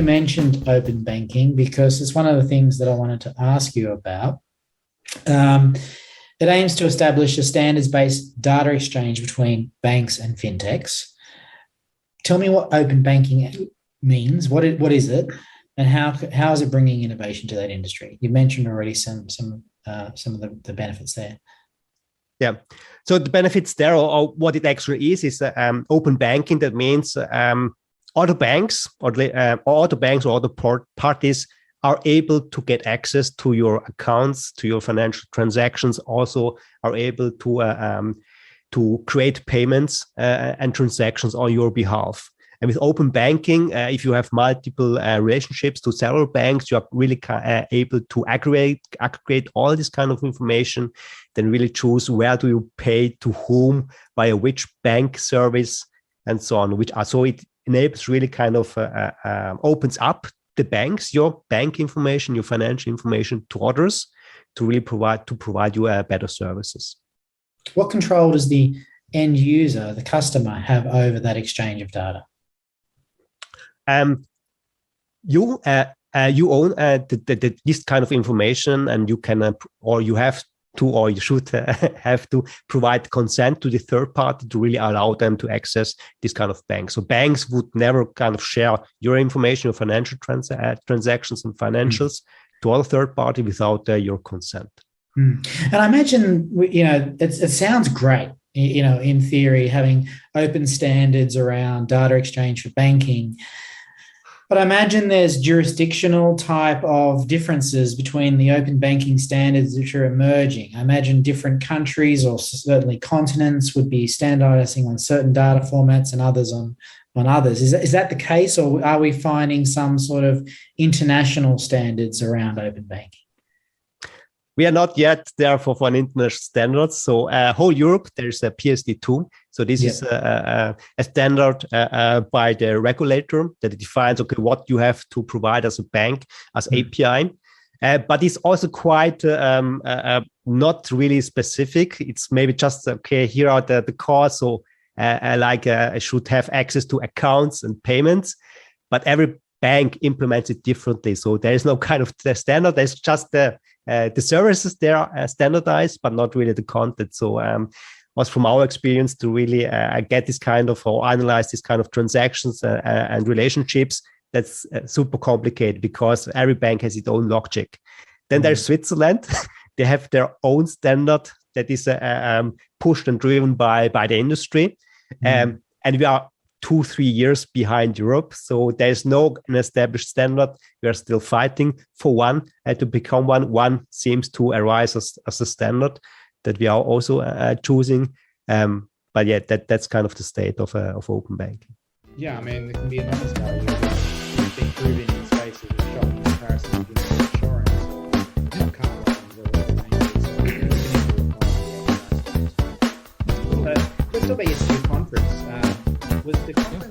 You mentioned open banking because it's one of the things that I wanted to ask you about. Um, it aims to establish a standards-based data exchange between banks and fintechs. Tell me what open banking means. What is it, and how is it bringing innovation to that industry? You mentioned already some of the benefits there. Yeah. So the benefits there, or what it actually is open banking. That means other banks or other banks or other parties are able to get access to your accounts, to your financial transactions. Also, are able to create payments and transactions on your behalf. And with open banking, if you have multiple relationships to several banks, you are really able to aggregate all this kind of information, then really choose where do you pay to whom, via which bank service, and so on. So it enables really kind of opens up the banks, your bank information, your financial information to others to really provide you better services. What control does the end user, the customer, have over that exchange of data? You own this kind of information, and you can or you have to, or you should have to provide consent to the third party to really allow them to access this kind of bank. So banks would never kind of share your information, your financial transactions and financials to other third party without your consent. And I imagine, it sounds great, in theory, having open standards around data exchange for banking. But I imagine there's jurisdictional type of differences between the open banking standards which are emerging. I imagine different countries or certainly continents would be standardizing on certain data formats and others on others. Is that the case, or are we finding some sort of international standards around open banking? We are not yet there for an international standard. So whole Europe, there's a PSD2. So this is a standard by the regulator that defines, okay, what you have to provide as a bank, as API. But it's also quite not really specific. It's maybe just, okay, here are the cores. So I should have access to accounts and payments. But every bank implements it differently. So there is no kind of standard. There's just the services there are standardized, but not really the content. So was from our experience to really get this kind of, or analyze this kind of transactions and relationships, that's super complicated because every bank has its own logic. Then there's Switzerland. They have their own standard that is pushed and driven by the industry. And we are 2-3 years behind Europe. So there's no an established standard. We are still fighting for one to become one. One seems to arise as a standard that we are also choosing. But yeah, that's kind of the state of open banking. Yeah, I mean, it can be enormous value. Improving in spaces with shocking comparisons between insurance or car loans or let's talk about your conference. Was the conference